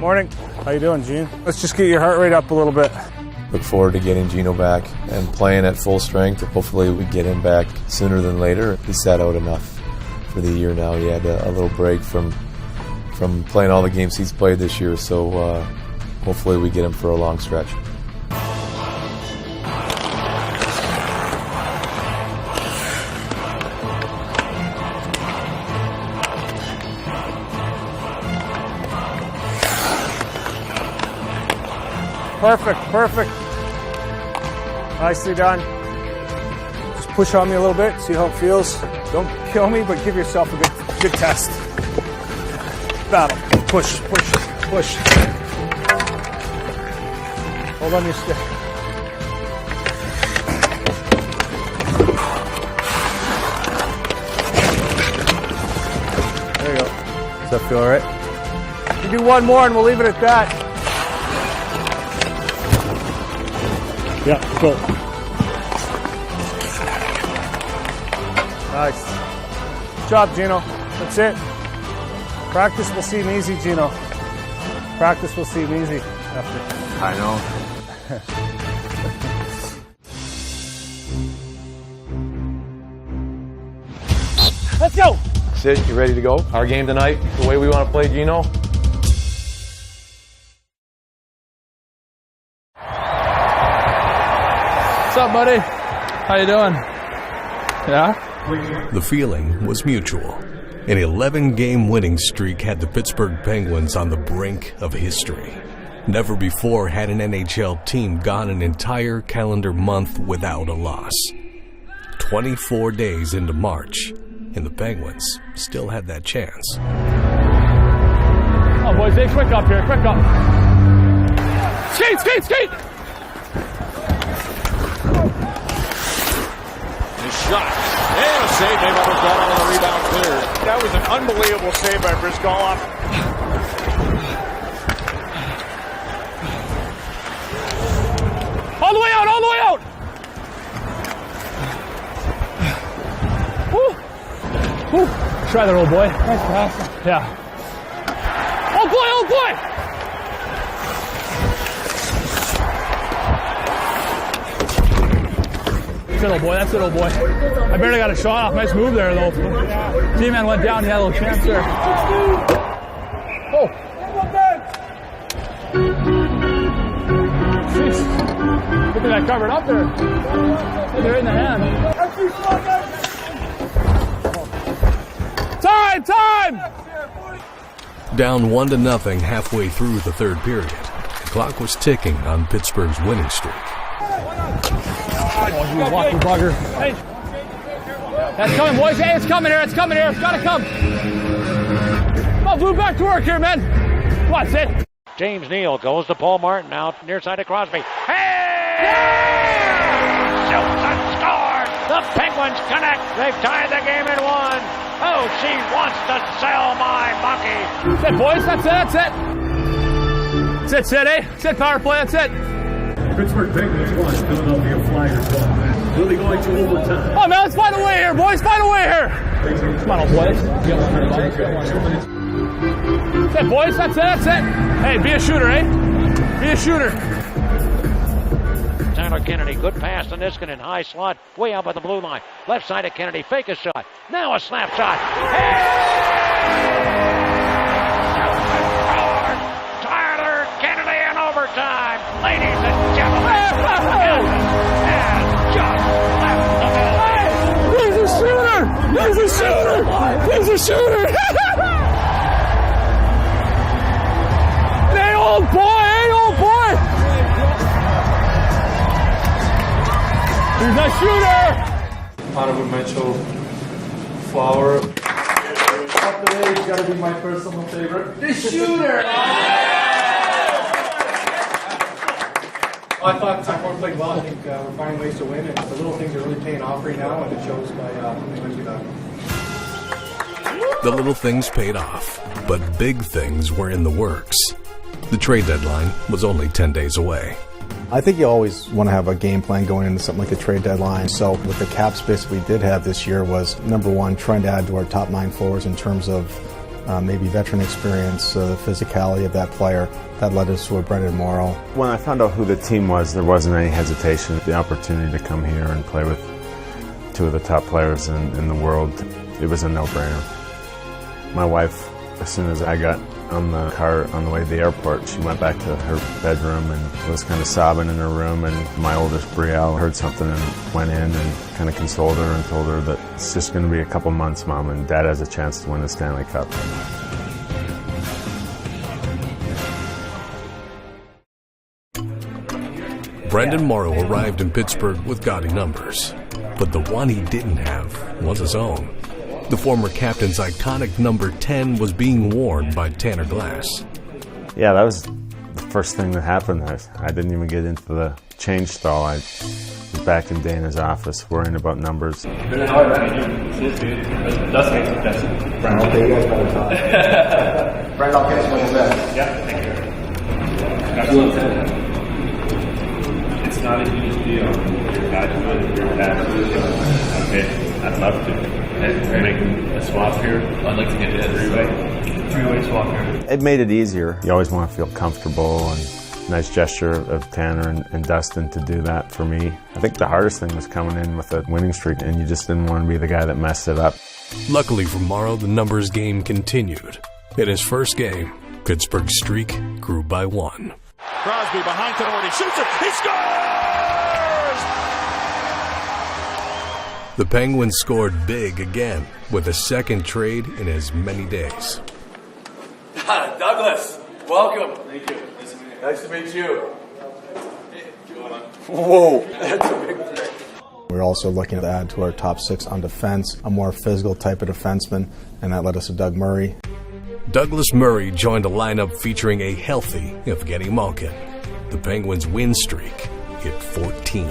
Morning. How you doing, Gene? Let's just get your heart rate up a little bit. Look forward to getting Gino back and playing at full strength. Hopefully we get him back sooner than later. He sat out enough for the year now. He had a little break from playing all the games he's played this year, so hopefully we get him for a long stretch. Perfect. Nicely done. Just push on me a little bit, see how it feels. Don't kill me, but give yourself a good test. Battle. Push. Hold on your stick. There you go. Does that feel all right? You do one more and we'll leave it at that. Yeah, cool. Nice. Good job, Gino. That's it. Practice will seem easy, Gino. Practice will seem easy after. I know. Let's go! Sid, you ready to go? Our game tonight, the way we want to play Gino? What's up, buddy? How you doing? Yeah? The feeling was mutual. An 11-game winning streak had the Pittsburgh Penguins on the brink of history. Never before had an NHL team gone an entire calendar month without a loss. 24 days into March, and the Penguins still had that chance. Oh, boys, hey, quick up here, quick up. Skate! His shot. And a save made by Brizgalov on the rebound clear. That was an unbelievable save by Brizgalov. All the way out! Woo! Try that, old boy. Nice pass. Yeah. Old boy! That's it, old boy. I barely got a shot off. Nice move there, though. G-Man went down. He had a little chance there. Oh! Jeez. Look at that covered up there. They're in the hand. Time! Down 1-0 halfway through the third period. The clock was ticking on Pittsburgh's winning streak. Oh, you walk the bugger. Hey. That's coming, boys. Hey, it's coming here. It's gotta come. Oh, Blue, back to work here, man. Come on, Sid. James Neal goes to Paul Martin out near side of Crosby. Hey! Shoots and scores! The Penguins connect. They've tied the game at 1. Oh, she wants to sell my monkey. That's it, boys. That's it. That's it, Sid, eh? That's it, power play. That's it. Pittsburgh Penguins 1, Philadelphia Flyers 1. We'll be going to overtime. Oh, man, let's find a way here, boys. Find a way here. Come on, old boys. That's it, boys. That's it. Hey, be a shooter, eh? Be a shooter. Tyler Kennedy, good pass to Niskanen, high slot, way out by the blue line. Left side of Kennedy, fake a shot. Now a slap shot. Hey! Tyler Kennedy in overtime. Ladies and gentlemen, and just left the building. He's a shooter. Hey, old boy. He's a shooter! Honorable Mitchell, Flower. Up today, he's got to be my personal favorite. The shooter! I thought Sackmore played well. I think we're finding ways to win, and the little things are really paying off right now, and it shows by that. The little things paid off, but big things were in the works. The trade deadline was only 10 days away. I think you always want to have a game plan going into something like a trade deadline. So with the cap space we did have this year was, number one, trying to add to our top 9 forwards in terms of maybe veteran experience, the physicality of that player, that led us to a Brendan Morrow. When I found out who the team was, there wasn't any hesitation. The opportunity to come here and play with two of the top players in the world, it was a no-brainer. My wife, as soon as I got on the car on the way to the airport, she went back to her bedroom and was kind of sobbing in her room, and my oldest, Brielle, heard something and went in and kind of consoled her and told her that it's just going to be a couple months, Mom, and Dad has a chance to win the Stanley Cup. Brendan Morrow arrived in Pittsburgh with gaudy numbers, but the one he didn't have was his own. The former captain's iconic number 10 was being worn by Tanner Glass. Yeah, that was the first thing that happened. I didn't even get into the change stall. I was back in Dana's office worrying about numbers. Brandon, how are you? That's fantastic. Brandon, okay, you guys better talk. Brandon, I'll catch you on the back. Yeah, thank you. It's not a huge deal. Your dad would, your dad would. Okay, I'd love to. Making a swap here. I'd like to get a three-way swap here. It made it easier. You always want to feel comfortable, and nice gesture of Tanner and Dustin to do that for me. I think the hardest thing was coming in with a winning streak, and you just didn't want to be the guy that messed it up. Luckily for Morrow, the numbers game continued. In his first game, Pittsburgh's streak grew by 1. Crosby behind Tenori, shoots it, he scores! The Penguins scored big again with a second trade in as many days. Douglas, welcome. Thank you. Nice to meet you. Whoa, that's a big thing. We're also looking to add to our top 6 on defense, a more physical type of defenseman, and that led us to Doug Murray. Douglas Murray joined a lineup featuring a healthy Evgeny Malkin. The Penguins' win streak hit 14.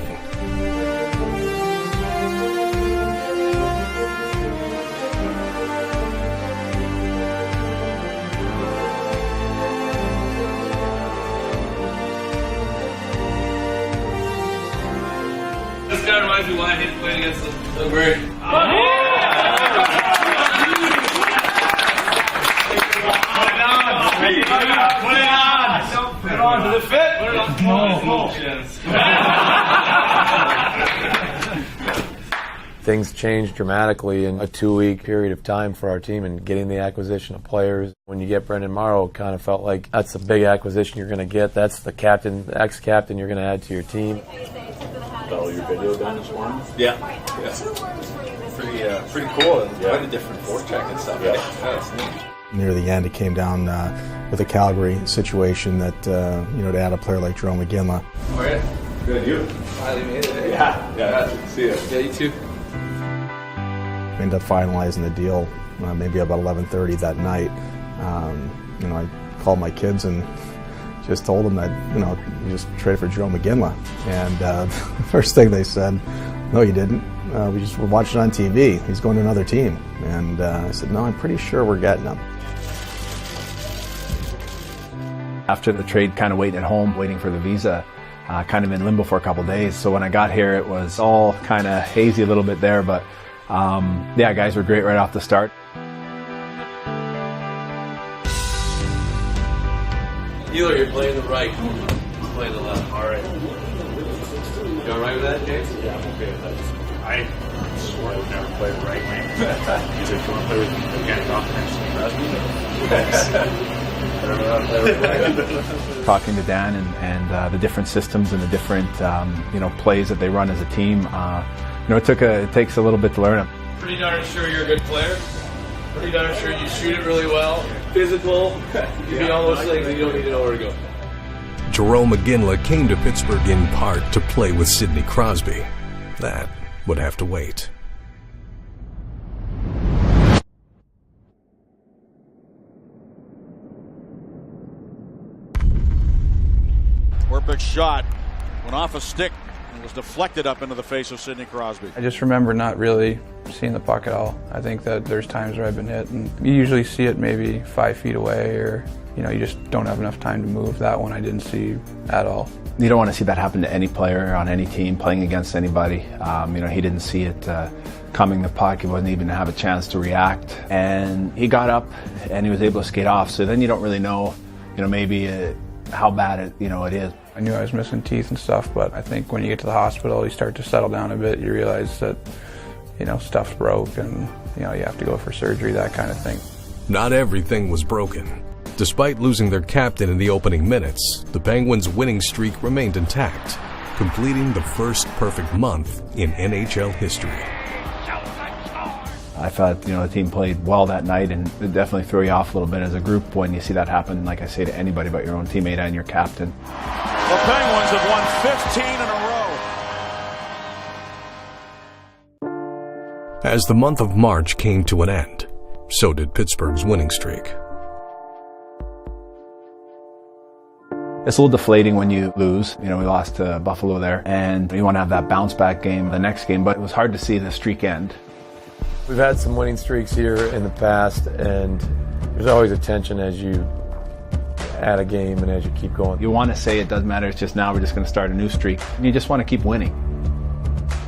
This guy reminds me why I hate playing against the Murray. Put it on. Does it fit? Put it on. Things changed dramatically in a 2-week period of time for our team, and getting the acquisition of players. When you get Brendan Morrow, it kind of felt like that's a big acquisition you're going to get. That's the captain, the ex-captain you're going to add to your team. All your video done this morning? Yeah. Pretty cool. And quite a different forecheck and stuff. Yeah. That's neat. Near the end, it came down with a Calgary situation that, to add a player like Jerome McGinley. How are you? Good, you? Finally made it. Yeah. See you. Yeah, you too. We ended up finalizing the deal maybe about 11:30 that night. I called my kids and just told them that, we just traded for Jerome McGinley. And the first thing they said, no, you didn't. We just were watching on TV. He's going to another team. And I said, no, I'm pretty sure we're getting him. After the trade, kind of waiting at home, waiting for the visa, kind of in limbo for a couple days. So when I got here, it was all kind of hazy a little bit there. But guys were great right off the start. Healer, you're playing the right. You're playing the left. All right. You all right with that, James? Yeah, I'm okay with that. I swore I would never play the right wing. He's like, come play with Evgeny Malkin. Talking to Dan and the different systems and the different plays that they run as a team, it takes a little bit to learn them. Pretty darn sure you're a good player. Pretty darn sure you shoot it really well. Physical. You do all those things and you don't need to know where to go. Jerome McGinley came to Pittsburgh in part to play with Sidney Crosby. That would have to wait. Werpik's shot went off a stick and was deflected up into the face of Sidney Crosby. I just remember not really seeing the puck at all. I think that there's times where I've been hit and you usually see it maybe 5 feet away, or you just don't have enough time to move. That one I didn't see at all. You don't want to see that happen to any player on any team playing against anybody. He didn't see it coming the puck. He wasn't even have a chance to react. And he got up and he was able to skate off. So then you don't really know, maybe how bad it is. I knew I was missing teeth and stuff, but I think when you get to the hospital, you start to settle down a bit. You realize that, stuff's broke and, you have to go for surgery, that kind of thing. Not everything was broken. Despite losing their captain in the opening minutes, the Penguins' winning streak remained intact, completing the first perfect month in NHL history. I thought, the team played well that night, and it definitely threw you off a little bit as a group when you see that happen, like I say to anybody but your own teammate and your captain. The Penguins have won 15 in a row. As the month of March came to an end, so did Pittsburgh's winning streak. It's a little deflating when you lose. We lost to Buffalo there, and you want to have that bounce back game the next game, but it was hard to see the streak end. We've had some winning streaks here in the past, and there's always a tension as you add a game and as you keep going. You want to say it doesn't matter, it's just now we're just going to start a new streak. You just want to keep winning.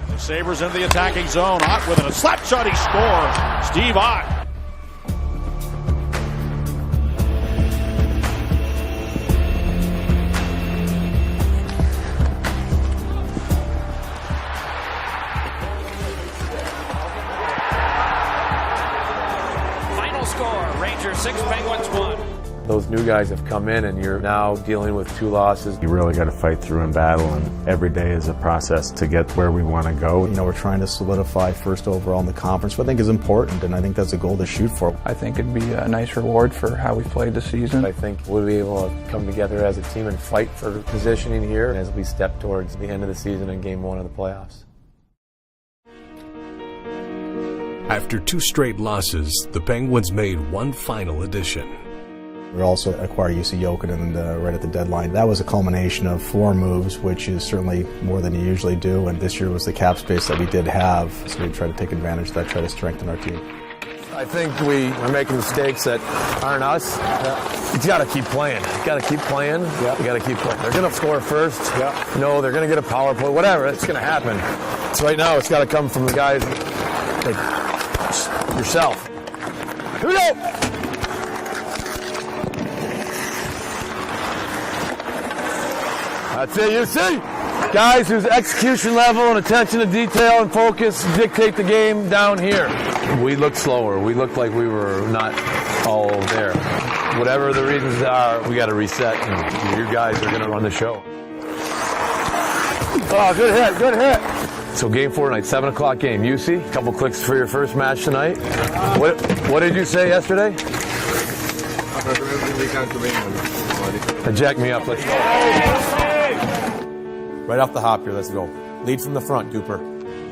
The Sabres in the attacking zone. Ott with a slap shot, he scores. Steve Ott. Rangers 6, Penguins 1. Those new guys have come in, and you're now dealing with 2 losses. You really got to fight through in battle, and every day is a process to get where we want to go. We're trying to solidify first overall in the conference, which I think is important, and I think that's a goal to shoot for. I think it'd be a nice reward for how we've played this season. I think we'll be able to come together as a team and fight for positioning here as we step towards the end of the season and Game 1 of the playoffs. After 2 straight losses, the Penguins made one final addition. We also acquired UC Jokinen right at the deadline. That was a culmination of 4 moves, which is certainly more than you usually do, and this year was the cap space that we did have, so we try to take advantage of that, try to strengthen our team. I think we are making mistakes that aren't us. You got to keep playing. You got to keep playing. You got to keep playing. They're going to score first. No, they're going to get a power play. Whatever, it's going to happen. So right now, it's got to come from the guys like yourself. Here we go. That's it, you see? Guys whose execution level and attention to detail and focus dictate the game down here. We looked slower. We looked like we were not all there. Whatever the reasons are, we got to reset, and you guys are going to run the show. Oh, good hit, good hit. So Game 4 tonight, 7 o'clock game. UC, a couple clicks for your first match tonight. What did you say yesterday? Jack me up, let's go. Right off the hop here, let's go. Lead from the front, Duper.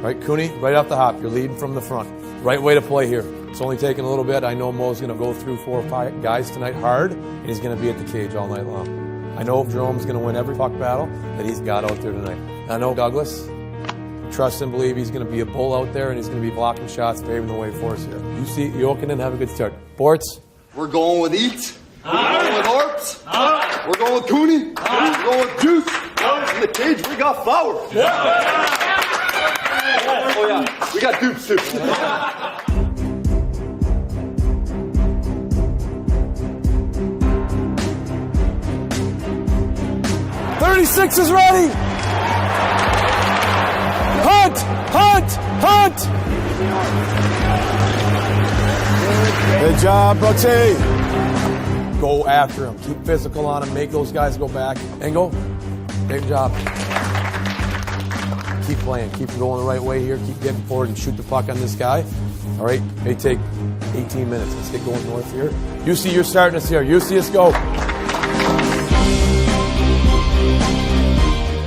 Right, Cooney, right off the hop, you're leading from the front. Right way to play here. It's only taking a little bit. I know Mo's going to go through 4 or 5 guys tonight hard, and he's going to be at the cage all night long. I know Jerome's going to win every puck battle that he's got out there tonight. I know Douglas, trust and believe he's going to be a bull out there, and he's going to be blocking shots, paving the way for us here. You see Jokinen, have a good start. Bortz? We're going with Eats. We're going with Orps. We're going with Cooney. We're going with Juice. In the cage, we got Flower. Oh, yeah. We got Dupes, too. 36 is ready! Hunt! Hunt! Hunt! Good job, Brooksy. Go after him. Keep physical on him. Make those guys go back. Engel, great job. Keep playing. Keep going the right way here. Keep getting forward and shoot the puck on this guy. All right, may take 18 minutes. Let's get going north here. UC, you're starting us here. UC, let's go.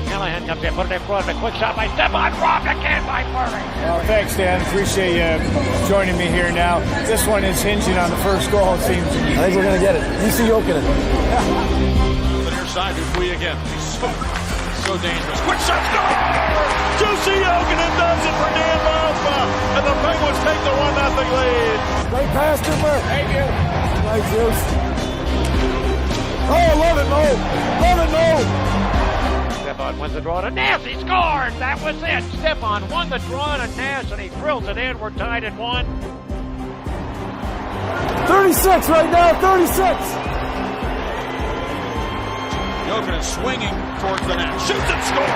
Callahan comes in, put it in front. A quick shot by Stepan. Robbed again by Murray. Well, thanks, Dan. Appreciate you joining me here now. This one is hinging on the first goal, it seems. I think we're going to get it. UC Jokinen. To the near side, Dupuy again. He's so dangerous. Quick shot, score! Juicy Jokinen does it for Dan Malfa, and the Penguins take the 1-0 lead. Great pass, Cooper. Thank you. Nice, Juice. Oh, love it, Mo. Love it, Mo. Stepan wins the draw to Nash. He scores. That was it. Stepan won the draw to Nash, and he drills it in. We're tied at 1. 36 right now, 36. Jokinen swinging towards the net. Shoots and scores.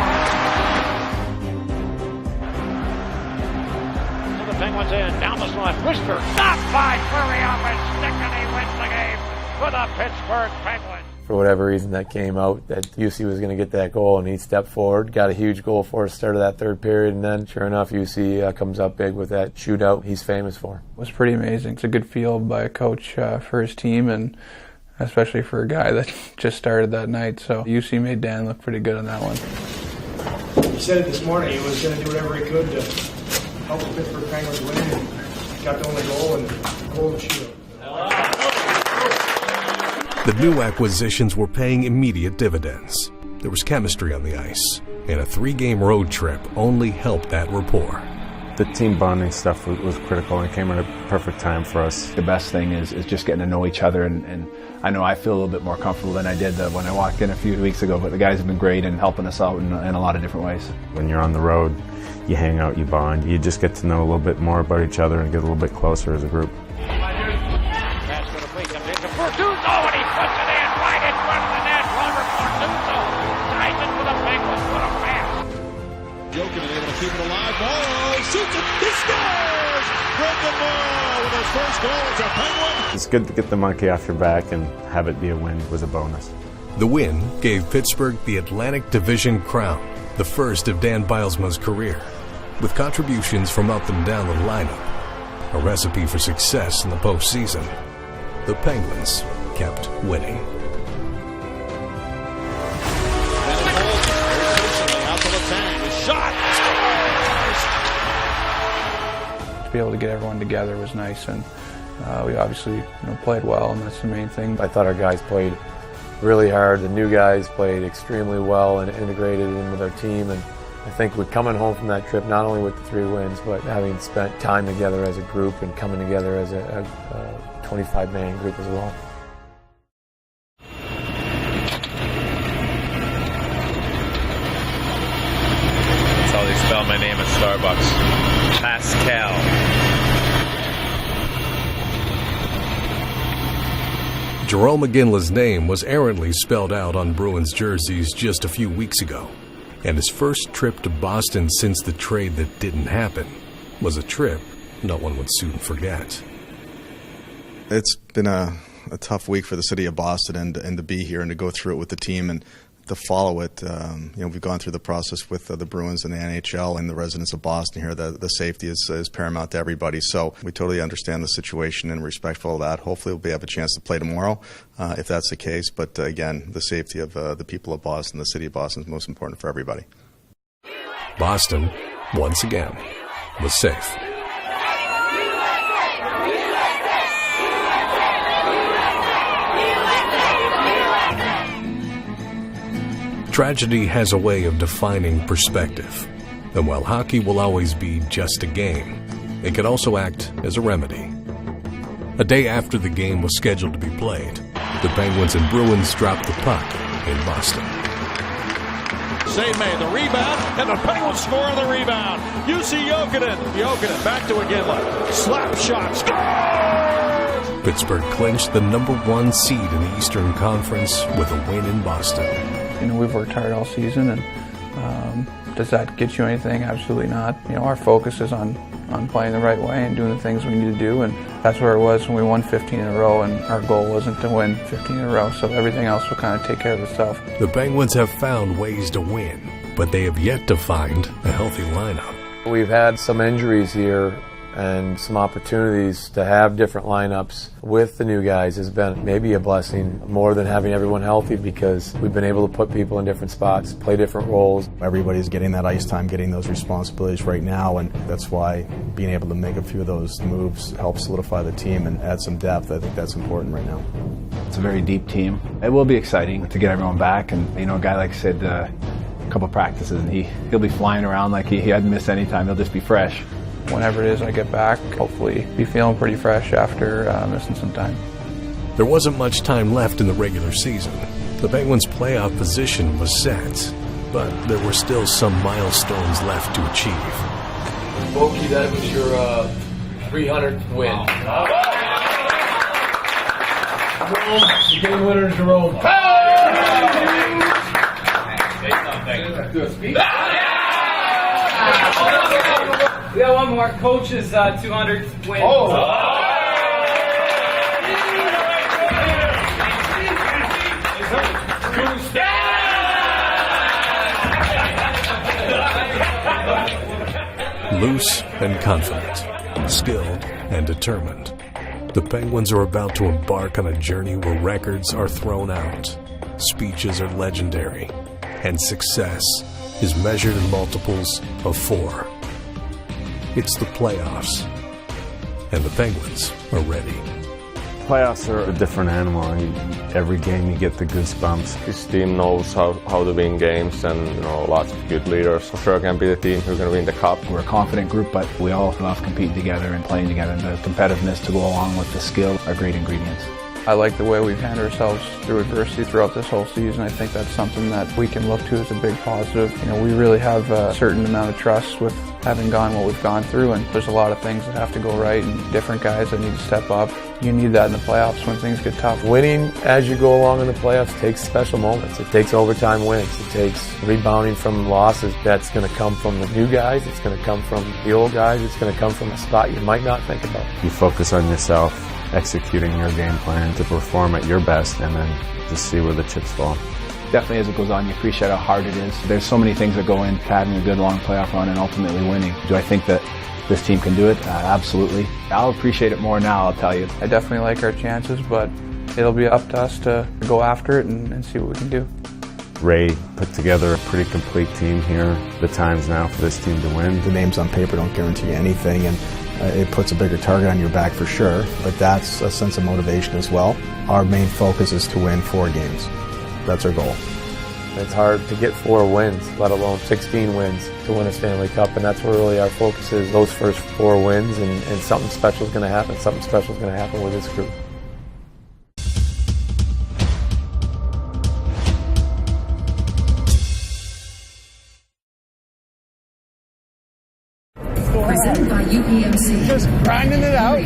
So the Penguins in. Down the slot. Whisper. Stopped by Fleury off his stick, and he wins the game for the Pittsburgh Penguins. For whatever reason that came out, that UC was going to get that goal, and he stepped forward, got a huge goal for us, started that third period, and then sure enough, UC comes up big with that shootout he's famous for. It was pretty amazing. It's a good feel by a coach for his team, and especially for a guy that just started that night. So UC made Dan look pretty good on that one. He said it this morning. He was going to do whatever he could to help the Pittsburgh Penguins win, and got the only goal and goal and shootout. The new acquisitions were paying immediate dividends. There was chemistry on the ice, and a 3-game road trip only helped that rapport. The team bonding stuff was critical and came at a perfect time for us. The best thing is just getting to know each other, and I know I feel a little bit more comfortable than I did when I walked in a few weeks ago, but the guys have been great and helping us out in a lot of different ways. When you're on the road, you hang out, you bond, you just get to know a little bit more about each other and get a little bit closer as a group. Fortuzo, and he puts it in right in front of the net. Robert Fortuzo ties it for the Penguins. What a pass. Jokinen able to keep it alive. Morrow shoots it. He scores! Brendan Morrow with his first goal as a Penguin. It's good to get the monkey off your back, and have it be a win was a bonus. The win gave Pittsburgh the Atlantic Division crown, the first of Dan Bylsma's career, with contributions from up and down the lineup, a recipe for success in the postseason. The Penguins kept winning. Out to the tank. Shot. To be able to get everyone together was nice, and we obviously played well, and that's the main thing. I thought our guys played really hard. The new guys played extremely well and integrated in with our team, and I think we're coming home from that trip not only with the 3 wins, but having spent time together as a group and coming together as a 25-man group as well. That's how they spell my name at Starbucks. Pascal. Jerome McGinley's name was errantly spelled out on Bruins jerseys just a few weeks ago, and his first trip to Boston since the trade that didn't happen was a trip no one would soon forget. It's been a tough week for the city of Boston, and to be here and to go through it with the team and to follow it. We've gone through the process with the Bruins and the NHL and the residents of Boston here. The safety is paramount to everybody. So we totally understand the situation and respectful of that. Hopefully we'll have a chance to play tomorrow if that's the case. But again, the safety of the people of Boston, the city of Boston is most important for everybody. Boston, once again, was safe. Tragedy has a way of defining perspective, and while hockey will always be just a game, it can also act as a remedy. A day after the game was scheduled to be played, the Penguins and Bruins dropped the puck in Boston. Save made the rebound, and the Penguins score on the rebound. UC Jokinen back to McGinley. Slap shot, score! Pittsburgh clinched the #1 seed in the Eastern Conference with a win in Boston. We've worked hard all season, and does that get you anything? Absolutely not. Our focus is on playing the right way and doing the things we need to do, and that's where it was when we won 15 in a row, and our goal wasn't to win 15 in a row, so everything else will kind of take care of itself. The Penguins have found ways to win, but they have yet to find a healthy lineup. We've had some injuries here and some opportunities to have different lineups with the new guys has been maybe a blessing more than having everyone healthy, because we've been able to put people in different spots, play different roles. Everybody's getting that ice time, getting those responsibilities right now, and that's why being able to make a few of those moves helps solidify the team and add some depth. I think that's important right now. It's a very deep team. It will be exciting to get everyone back, and a guy like Sid, a couple practices, and he'll be flying around like he hadn't missed any time. He'll just be fresh. Whenever it is I get back, hopefully be feeling pretty fresh after missing some time. There wasn't much time left in the regular season. The Penguins' playoff position was set, but there were still some milestones left to achieve. Okie, that was your 300th win. Jerome, the game winner, Jerome. We got one more. Coach's 200th win. Loose and confident, skilled and determined, the Penguins are about to embark on a journey where records are thrown out, speeches are legendary, and success is measured in multiples of 4. It's the playoffs, and the Penguins are ready. Playoffs are a different animal. Every game you get the goosebumps. This team knows how to win games, and lots of good leaders. For sure can be the team who's going to win the cup. We're a confident group, but we all love competing together and playing together. And the competitiveness to go along with the skill are great ingredients. I like the way we've handled ourselves through adversity throughout this whole season. I think that's something that we can look to as a big positive. We really have a certain amount of trust with having gone what we've gone through, and there's a lot of things that have to go right and different guys that need to step up. You need that in the playoffs when things get tough. Winning as you go along in the playoffs takes special moments. It takes overtime wins. It takes rebounding from losses. That's going to come from the new guys. It's going to come from the old guys. It's going to come from a spot you might not think about. You focus on yourself, executing your game plan to perform at your best, and then just see where the chips fall. Definitely as it goes on, you appreciate how hard it is. There's so many things that go into having a good long playoff run and ultimately winning. Do I think that this team can do it? Absolutely. I'll appreciate it more now, I'll tell you. I definitely like our chances, but it'll be up to us to go after it and see what we can do. Ray put together a pretty complete team here. The time's now for this team to win. The names on paper don't guarantee anything, and it puts a bigger target on your back for sure, but that's a sense of motivation as well. Our main focus is to win 4 games. That's our goal. It's hard to get 4 wins, let alone 16 wins to win a Stanley Cup, and that's where really our focus is, those first 4 wins, and something special is going to happen. Something special is going to happen with this group. Presented by UPMC. Just grinding it out.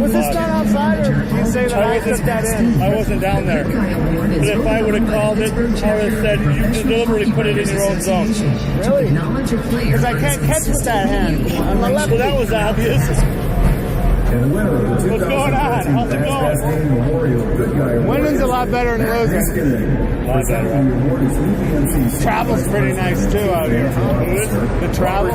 Was this done outside, or did you say that I put that in? I wasn't down there. But if I would have called it, I would have said you deliberately put it in your own zone. Really? Because I can't catch with that hand on the left. Well, that was obvious. What's going on? How's it going? Winning's a lot better than losing. Travel's pretty nice too out here. The travel.